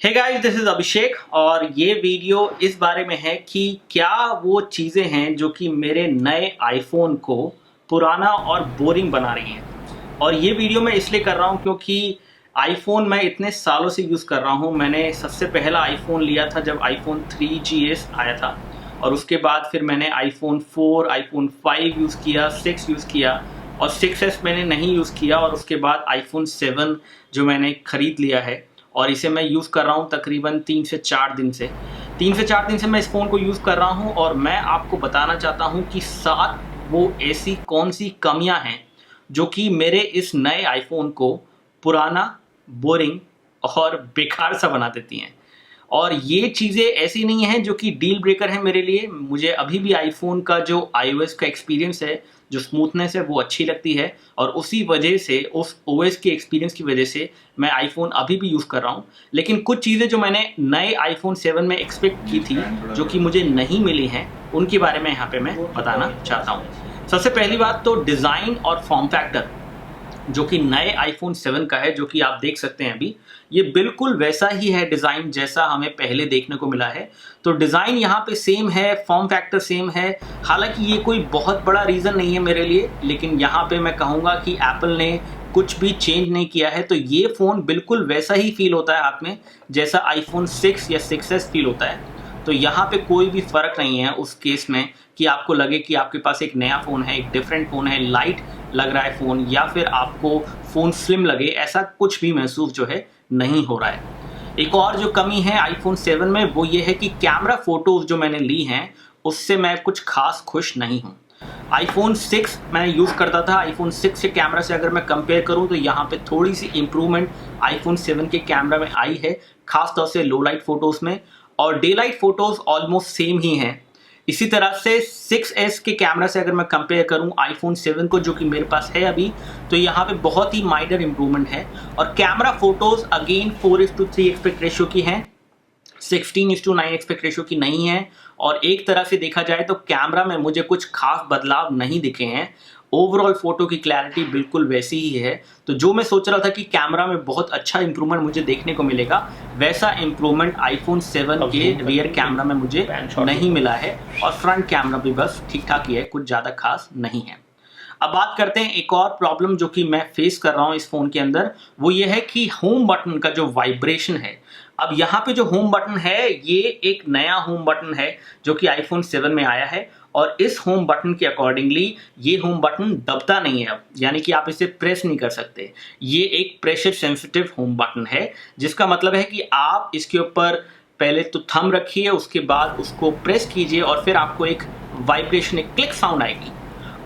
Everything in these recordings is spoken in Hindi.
हे गाइस, दिस इज अभिषेक और ये वीडियो इस बारे में है कि क्या वो चीज़ें हैं जो कि मेरे नए आईफोन को पुराना और बोरिंग बना रही हैं। और ये वीडियो मैं इसलिए कर रहा हूँ क्योंकि आईफोन मैं इतने सालों से यूज़ कर रहा हूँ। मैंने सबसे पहला आईफोन लिया था जब आईफोन 3GS आया था और उसके बाद फिर मैंने आईफोन 4, आईफोन 5 यूज़ किया, 6 यूज़ किया और 6S मैंने नहीं यूज़ किया। और उसके बाद आईफोन 7 जो मैंने ख़रीद लिया है और इसे मैं यूज़ कर रहा हूँ तकरीबन 3 से 4 दिन से। 3 से 4 दिन से मैं इस फ़ोन को यूज़ कर रहा हूँ और मैं आपको बताना चाहता हूँ कि 7 वो ऐसी कौन सी कमियाँ हैं जो कि मेरे इस नए आईफोन को पुराना, बोरिंग और बेकार सा बना देती हैं। और ये चीज़ें ऐसी नहीं हैं जो कि डील ब्रेकर है मेरे लिए। मुझे अभी भी आईफोन का जो iOS का एक्सपीरियंस है, जो स्मूथनेस है, वो अच्छी लगती है और उसी वजह से, उस OS के एक्सपीरियंस की वजह से मैं आईफोन अभी भी यूज़ कर रहा हूँ। लेकिन कुछ चीज़ें जो मैंने नए आईफोन 7 में एक्सपेक्ट की थी जो कि मुझे नहीं मिली हैं, उनके बारे में यहाँ पे मैं बताना चाहता हूँ। सबसे पहली बात तो डिज़ाइन और फॉर्म फैक्टर जो कि नए आईफोन 7 का है, जो कि आप देख सकते हैं अभी, ये बिल्कुल वैसा ही है डिज़ाइन जैसा हमें पहले देखने को मिला है। तो डिज़ाइन यहाँ पे सेम है, फॉर्म फैक्टर सेम है। हालांकि ये कोई बहुत बड़ा रीज़न नहीं है मेरे लिए, लेकिन यहाँ पे मैं कहूँगा कि एप्पल ने कुछ भी चेंज नहीं किया है। तो ये फ़ोन बिल्कुल वैसा ही फील होता है हाथ में जैसा आईफोन 6 या 6S फील होता है। तो यहाँ पे कोई भी फ़र्क नहीं है उस केस में कि आपको लगे कि आपके पास एक नया फ़ोन है, एक डिफरेंट फ़ोन है, लाइट लग रहा है फ़ोन, या फिर आपको फ़ोन स्लिम लगे। ऐसा कुछ भी महसूस जो है नहीं हो रहा है। एक और जो कमी है आईफोन 7 में वो ये है कि कैमरा फ़ोटोज़ जो मैंने ली हैं उससे मैं कुछ खास खुश नहीं हूँ। आईफोन 6 मैं यूज़ करता था, आईफोन 6 के कैमरा से अगर मैं कंपेयर करूँ तो यहाँ पे थोड़ी सी इम्प्रूवमेंट आईफोन 7 के कैमरा में आई है, खास तौर से लो लाइट फ़ोटोज़ में, और day light photos almost same ही हैं। इसी तरह से 6S के कैमरा से अगर मैं कंपेयर करूं आईफोन 7 को, जो कि मेरे पास है अभी, तो यहाँ पे बहुत ही माइनर इम्प्रूवमेंट है। और camera photos again 4:3 aspect ratio की हैं, 16:9 एस्पेक्ट रेशियो की नहीं है। और एक तरह से देखा जाए तो कैमरा में मुझे कुछ खास बदलाव नहीं दिखे हैं। ओवरऑल फ़ोटो की क्लैरिटी बिल्कुल वैसी ही है। तो जो मैं सोच रहा था कि कैमरा में बहुत अच्छा इंप्रूवमेंट मुझे देखने को मिलेगा, वैसा इंप्रूवमेंट आईफोन 7 के रियर कैमरा में मुझे नहीं मिला है। और फ्रंट कैमरा भी बस ठीक ठाक ही है, कुछ ज़्यादा खास नहीं है। अब बात करते हैं एक और प्रॉब्लम जो कि मैं फेस कर रहा हूँ इस फ़ोन के अंदर, वो ये है कि होम बटन का जो वाइब्रेशन है। अब यहाँ पे जो होम बटन है ये एक नया होम बटन है जो कि आईफोन 7 में आया है और इस होम बटन के अकॉर्डिंगली ये होम बटन दबता नहीं है अब, यानी कि आप इसे प्रेस नहीं कर सकते। ये एक प्रेशर सेंसिटिव होम बटन है, जिसका मतलब है कि आप इसके ऊपर पहले तो थंब रखिए, उसके बाद उसको प्रेस कीजिए और फिर आपको एक वाइब्रेशन, एक क्लिक साउंड आएगी।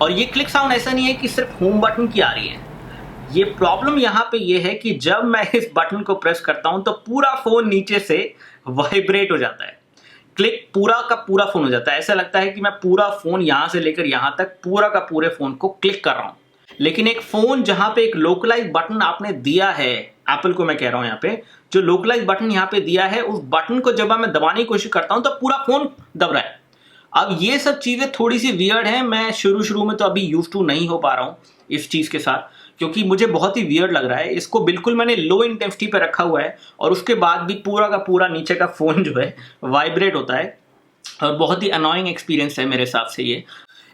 और ये क्लिक साउंड ऐसा नहीं है कि सिर्फ होम बटन की आ रही है। ये प्रॉब्लम यहाँ पे ये है कि जब मैं इस बटन को प्रेस करता हूँ तो पूरा फ़ोन नीचे से वाइब्रेट हो जाता है, क्लिक पूरा का पूरा फ़ोन हो जाता है। ऐसा लगता है कि मैं पूरा फ़ोन यहाँ से लेकर यहाँ तक पूरा का पूरे फ़ोन को क्लिक कर रहा हूँ। लेकिन एक फ़ोन जहाँ पे एक लोकलाइज बटन आपने दिया है, एप्पल को मैं कह रहा हूँ, यहाँ पे जो लोकलाइज बटन यहाँ पे दिया है, उस बटन को जब मैं दबाने की कोशिश करता हूँ तो पूरा फ़ोन दब रहा है। अब ये सब चीज़ें थोड़ी सी वियर्ड हैं। मैं शुरू में तो अभी यूज टू नहीं हो पा रहा हूँ इस चीज़ के साथ, क्योंकि मुझे बहुत ही वियर्ड लग रहा है। इसको बिल्कुल मैंने लो इंटेंसिटी पे रखा हुआ है और उसके बाद भी पूरा का पूरा नीचे का फ़ोन जो है वाइब्रेट होता है और बहुत ही अनोइंग एक्सपीरियंस है मेरे हिसाब से ये।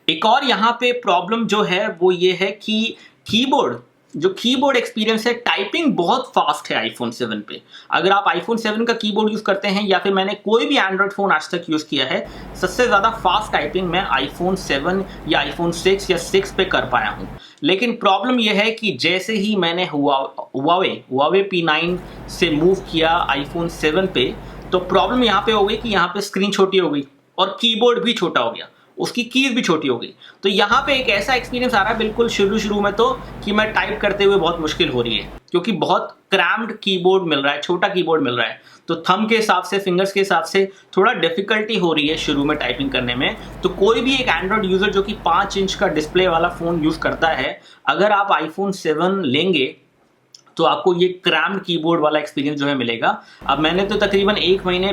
एक और यहाँ पे प्रॉब्लम जो है वो ये है कि कीबोर्ड एक्सपीरियंस है, टाइपिंग बहुत फास्ट है आईफोन 7 पे। अगर आप आईफोन 7 का कीबोर्ड यूज़ करते हैं या फिर मैंने कोई भी एंड्रॉयड फ़ोन आज तक यूज़ किया है, सबसे ज़्यादा फास्ट टाइपिंग मैं आईफोन 7 या आईफोन 6 या 6 पे कर पाया हूँ। लेकिन प्रॉब्लम यह है कि जैसे ही मैंने हुआवे P9 से मूव किया आईफोन 7 पे, तो प्रॉब्लम यहाँ पे हो गई कि यहाँ पे स्क्रीन छोटी हो गई और कीबोर्ड भी छोटा हो गया, उसकी कीज भी छोटी हो गई। तो यहाँ पे एक ऐसा एक्सपीरियंस आ रहा है बिल्कुल शुरू में तो कि मैं टाइप करते हुए बहुत मुश्किल हो रही है, क्योंकि बहुत क्रैम्ड कीबोर्ड मिल रहा है, छोटा कीबोर्ड मिल रहा है। तो थंब के हिसाब से, फिंगर्स के हिसाब से थोड़ा डिफिकल्टी हो रही है शुरू में टाइपिंग करने में। तो कोई भी एक एंड्रॉयड यूज़र जो कि 5 इंच का डिस्प्ले वाला फ़ोन यूज़ करता है, अगर आप आईफोन 7 लेंगे तो आपको ये क्रैम्ड कीबोर्ड वाला एक्सपीरियंस जो है मिलेगा। अब मैंने तो तकरीबन 1 महीने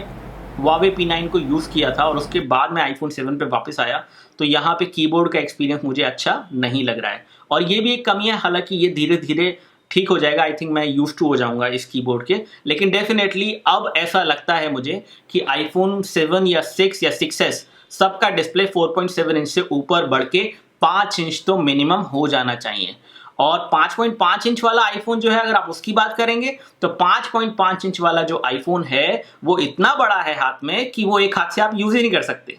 Huawei P9 को यूज़ किया था और उसके बाद मैं आईफोन 7 पे वापस आया, तो यहाँ पे कीबोर्ड का एक्सपीरियंस मुझे अच्छा नहीं लग रहा है। और ये भी एक कमी है, हालांकि ये धीरे धीरे ठीक हो जाएगा। आई थिंक मैं यूज टू हो जाऊंगा इस कीबोर्ड के। लेकिन डेफिनेटली अब ऐसा लगता है मुझे कि आईफोन 7 या 6 या 6s सबका डिस्प्ले 4.7 इंच से ऊपर बढ़ के 5 इंच तो मिनिमम हो जाना चाहिए। और 5.5 इंच वाला आईफोन जो है, अगर आप उसकी बात करेंगे तो 5.5 इंच वाला जो आईफोन है वो इतना बड़ा है हाथ में कि वो एक हाथ से आप यूज ही नहीं कर सकते।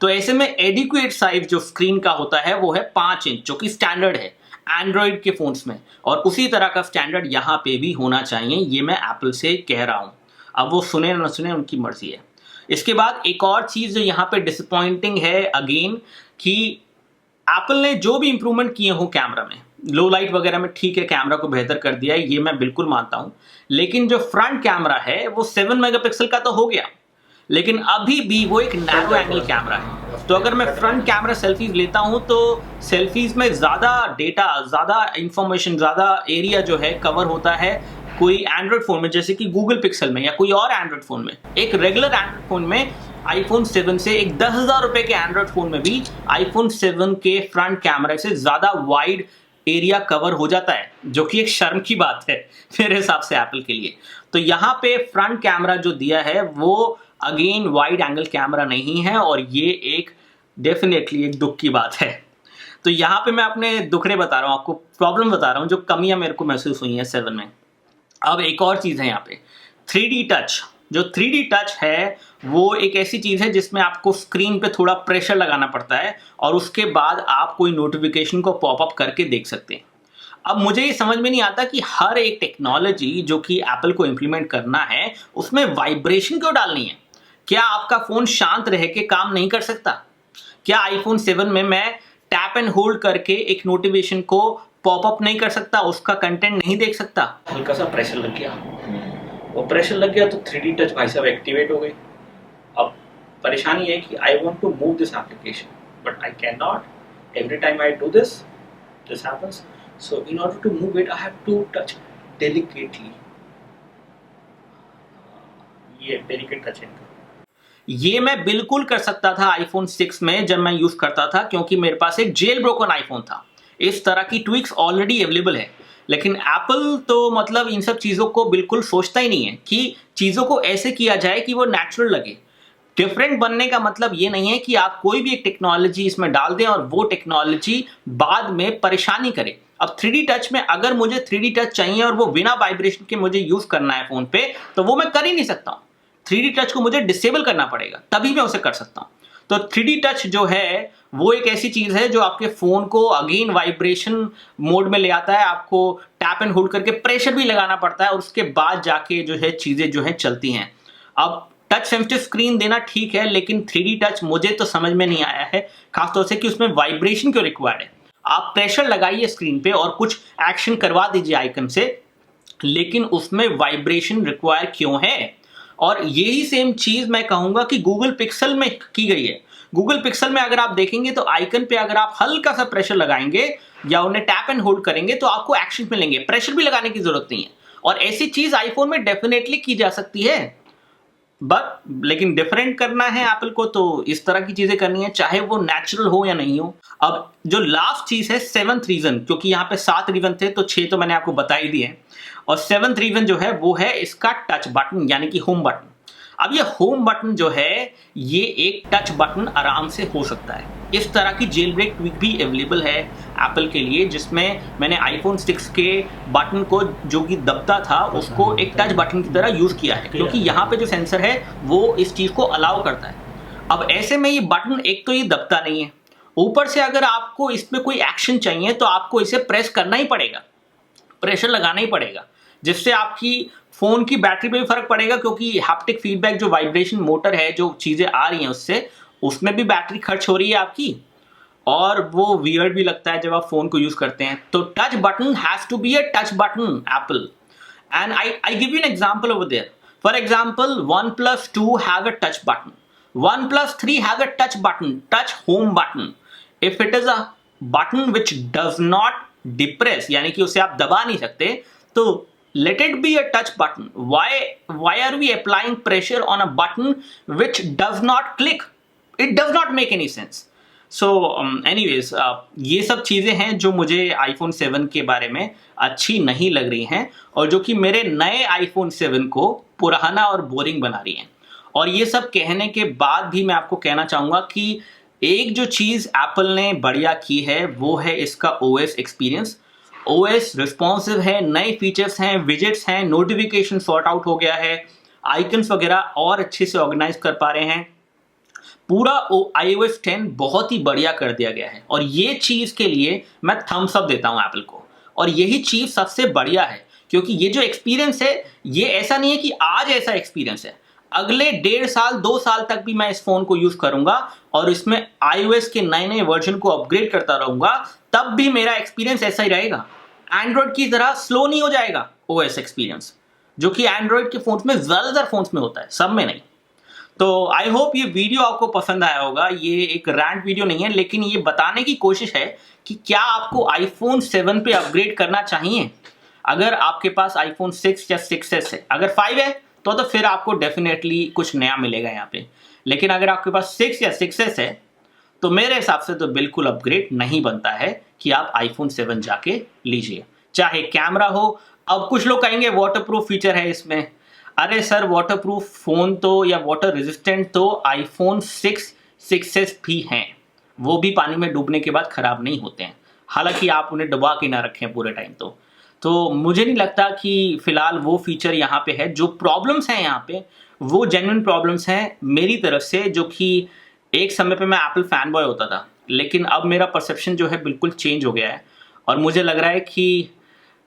तो ऐसे में एडिक्वेट साइज जो स्क्रीन का होता है वो है 5 इंच, जो कि स्टैंडर्ड है एंड्रॉइड के फोन्स में, और उसी तरह का स्टैंडर्ड यहाँ पे भी होना चाहिए। ये मैं एप्पल से कह रहा हूँ, अब वो सुने ना सुने उनकी मर्जी है। इसके बाद एक और चीज़ जो यहाँ पे डिसअपॉइंटिंग है अगेन, कि एप्पल ने जो भी इंप्रूवमेंट किए हो कैमरा में, लो लाइट वगैरह में ठीक है, कैमरा को बेहतर कर दिया है, ये मैं बिल्कुल मानता हूँ। लेकिन जो फ्रंट कैमरा है वो 7 मेगापिक्सल का तो हो गया, लेकिन अभी भी वो एक नैरो एंगल कैमरा है। तो अगर मैं फ्रंट कैमरा सेल्फीज लेता हूं तो सेल्फीज में ज़्यादा डेटा, ज़्यादा इंफॉर्मेशन, ज़्यादा एरिया जो है कवर होता है कोई एंड्रॉयड फ़ोन में, जैसे कि गूगल पिक्सल में या कोई और एंड्रॉयड फ़ोन में। एक रेगुलर एंड्रॉयड फ़ोन में आईफोन 7 से एक 10,000 रुपये के एंड्रॉयड फ़ोन में भी आईफोन 7 के फ्रंट कैमरा से ज़्यादा वाइड एरिया कवर हो जाता है, जो कि एक शर्म की बात है मेरे हिसाब से एप्पल के लिए। तो यहाँ पे फ्रंट कैमरा जो दिया है वो अगेन वाइड एंगल कैमरा नहीं है, और ये एक डेफिनेटली एक दुख की बात है। तो यहाँ पे मैं अपने दुखड़े बता रहा हूँ, आपको प्रॉब्लम बता रहा हूँ, जो कमियां मेरे को महसूस हुई हैं 7 में। अब एक और चीज़ है यहाँ पे 3D टच। जो 3D टच है वो एक ऐसी चीज़ है जिसमें आपको स्क्रीन पे थोड़ा प्रेशर लगाना पड़ता है और उसके बाद आप कोई नोटिफिकेशन को पॉपअप करके देख सकते हैं। अब मुझे ये समझ में नहीं आता कि हर एक टेक्नोलॉजी जो कि एप्पल को इम्प्लीमेंट करना है उसमें वाइब्रेशन क्यों डालनी है। क्या आपका फ़ोन शांत रह के काम नहीं कर सकता? क्या आईफोन 7 में मैं टैप एंड होल्ड करके एक नोटिफिकेशन को पॉपअप नहीं कर सकता, उसका कंटेंट नहीं देख सकता? हल्का सा प्रेशर लग गया, वो प्रेशर लग गया तो 3D टच भाई साहब एक्टिवेट हो गई। अब परेशानी है कि I want to move this application but I can not. Every time I do this happens. So in order to move it I have to touch delicately. ये डेलिकेट टच है। ये मैं बिल्कुल कर सकता था आईफोन 6 में जब मैं यूज करता था, क्योंकि मेरे पास एक जेल ब्रोकन आईफोन था। इस तरह की ट्विक्स ऑलरेडी अवेलेबल है। लेकिन एप्पल तो मतलब इन सब चीज़ों को बिल्कुल सोचता ही नहीं है कि चीज़ों को ऐसे किया जाए कि वो नेचुरल लगे। डिफरेंट बनने का मतलब ये नहीं है कि आप कोई भी एक टेक्नोलॉजी इसमें डाल दें और वो टेक्नोलॉजी बाद में परेशानी करे। अब 3D टच में अगर मुझे 3D टच चाहिए और वो बिना वाइब्रेशन के मुझे यूज करना है फोन पे, तो वो मैं कर ही नहीं सकता हूँ। 3D टच को मुझे डिसेबल करना पड़ेगा, तभी मैं उसे कर सकता हूँ। तो 3D टच जो है वो एक ऐसी चीज़ है जो आपके फ़ोन को अगेन वाइब्रेशन मोड में ले आता है। आपको टैप एंड होल्ड करके प्रेशर भी लगाना पड़ता है और उसके बाद जाके जो है चीज़ें जो है चलती हैं। अब टच सेंसिटिव स्क्रीन देना ठीक है, लेकिन 3D टच मुझे तो समझ में नहीं आया है, खासतौर से कि उसमें वाइब्रेशन क्यों रिक्वायर्ड है। आप प्रेशर लगाइए स्क्रीन पे और कुछ एक्शन करवा दीजिए आइकन से, लेकिन उसमें वाइब्रेशन रिक्वायर क्यों है? और यही सेम चीज़ मैं कहूँगा कि गूगल पिक्सल में की गई है। गूगल पिक्सल में अगर आप देखेंगे तो आइकन पे अगर आप हल्का सा प्रेशर लगाएंगे या उन्हें टैप एंड होल्ड करेंगे तो आपको एक्शन मिलेंगे, प्रेशर भी लगाने की जरूरत नहीं है। और ऐसी चीज़ आईफोन में डेफिनेटली की जा सकती है, लेकिन डिफरेंट करना है एप्पल को तो इस तरह की चीज़ें करनी है, चाहे वो नेचुरल हो या नहीं हो। अब जो लास्ट चीज़ है 7th रीज़न, क्योंकि यहाँ पे 7 रीज़न थे तो 6 तो मैंने आपको बता ही दिए हैं, और 7th रीज़न जो है वो है इसका टच बटन, यानी कि होम बटन। अब ये होम बटन जो है ये एक टच बटन आराम से हो सकता है। इस तरह की जेल ब्रेक ट्विक भी अवेलेबल है एप्पल के लिए, जिसमें मैंने आईफोन 6 के बटन को जो कि दबता था उसको एक टच बटन की तरह यूज़ किया है, क्योंकि यहाँ पे जो सेंसर है वो इस चीज़ को अलाउ करता है। अब ऐसे में ये बटन एक तो ये दबता नहीं है, ऊपर से अगर आपको इसमें कोई एक्शन चाहिए तो आपको इसे प्रेस करना ही पड़ेगा, प्रेशर लगाना ही पड़ेगा, जिससे आपकी फ़ोन की बैटरी पे भी फर्क पड़ेगा, क्योंकि हैप्टिक फीडबैक जो वाइब्रेशन मोटर है, जो चीज़ें आ रही हैं उससे, उसमें भी बैटरी खर्च हो रही है आपकी, और वो वियर्ड भी लगता है जब आप फ़ोन को यूज़ करते हैं। तो touch button has to be a touch button Apple, and I give you an example over there. For example, OnePlus 2 have a touch button, OnePlus 3 have a touch button, touch home button. If it is a button which does not depress, यानी कि उसे आप दबा नहीं सकते, तो let it be a touch button. Why are we applying pressure on a button which does not click? It does not make any sense. So anyways ये सब चीज़ें हैं जो मुझे आईफोन 7 के बारे में अच्छी नहीं लग रही हैं और जो कि मेरे नए आईफोन 7 को पुराना और बोरिंग बना रही हैं। और ये सब कहने के बाद भी मैं आपको कहना चाहूँगा कि एक जो चीज़ एप्पल ने बढ़िया की है वो है इसका ओएस एक्सपीरियंस। ओएस रिस्पॉन्सिव है, नए फीचर्स हैं, विजेट्स हैं, नोटिफिकेशन सॉर्ट आउट हो गया है, आइकन्स वगैरह और अच्छे से ऑर्गेनाइज कर पा रहे हैं। पूरा iOS 10 बहुत ही बढ़िया कर दिया गया है और ये चीज़ के लिए मैं थम्स अप देता हूँ एप्पल को। और यही चीज़ सबसे बढ़िया है क्योंकि ये जो एक्सपीरियंस है ये ऐसा नहीं है कि आज ऐसा एक्सपीरियंस है, अगले 1.5 साल 2 साल तक भी मैं इस फ़ोन को यूज़ करूँगा और इसमें iOS के नए नए वर्जन को अपग्रेड करता रहूँगा, तब भी मेरा एक्सपीरियंस ऐसा ही रहेगा। एंड्रॉयड की तरह स्लो नहीं हो जाएगा OS एक्सपीरियंस, जो कि एंड्रॉयड के फ़ोन्स में ज़्यादातर फ़ोन्स में होता है, सब में नहीं। तो आई होप ये वीडियो आपको पसंद आया होगा। ये एक रैंट वीडियो नहीं है, लेकिन ये बताने की कोशिश है कि क्या आपको आईफोन 7 पे अपग्रेड करना चाहिए। अगर आपके पास आईफोन 6 या 6s है, अगर 5 है तो फिर आपको डेफिनेटली कुछ नया मिलेगा यहाँ पे। लेकिन अगर आपके पास 6 या 6s है तो मेरे हिसाब से तो बिल्कुल अपग्रेड नहीं बनता है कि आप आईफोन 7 जाके लीजिए। चाहे कैमरा हो, अब कुछ लोग कहेंगे वाटरप्रूफ फीचर है इसमें। अरे सर, वाटरप्रूफ फ़ोन तो या वाटर रेजिस्टेंट तो आईफोन 6s भी हैं, वो भी पानी में डूबने के बाद ख़राब नहीं होते हैं, हालांकि आप उन्हें दबा के ना रखें पूरे टाइम। तो मुझे नहीं लगता कि फ़िलहाल वो फीचर यहाँ पे है। जो प्रॉब्लम्स हैं यहाँ पे वो जेन्युइन प्रॉब्लम्स हैं मेरी तरफ से, जो कि एक समय पे मैं एप्पल फैन बॉय होता था, लेकिन अब मेरा परसेप्शन जो है बिल्कुल चेंज हो गया है और मुझे लग रहा है कि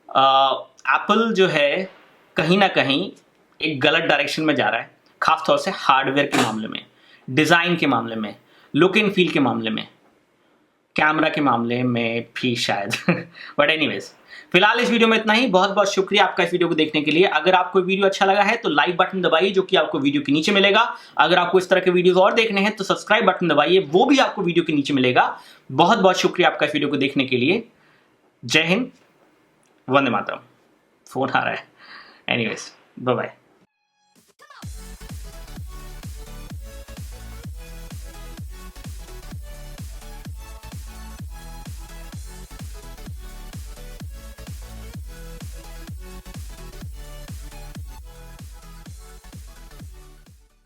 एप्पल जो है कहीं ना कहीं एक गलत डायरेक्शन में जा रहा है, खासतौर से हार्डवेयर के मामले में, डिज़ाइन के मामले में, लुक एंड फील के मामले में, कैमरा के मामले में भी शायद। बट एनीवेज, फिलहाल इस वीडियो में इतना ही। बहुत बहुत शुक्रिया आपका इस वीडियो को देखने के लिए। अगर आपको वीडियो अच्छा लगा है तो लाइक बटन दबाइए, जो कि आपको वीडियो के नीचे मिलेगा। अगर आपको इस तरह के वीडियोस और देखने हैं तो सब्सक्राइब बटन दबाइए, वो भी आपको वीडियो के नीचे मिलेगा। बहुत बहुत शुक्रिया आपका इस वीडियो को देखने के लिए। जय हिंद, वंदे मातरम। फोन आ रहा है। Anyways, bye bye.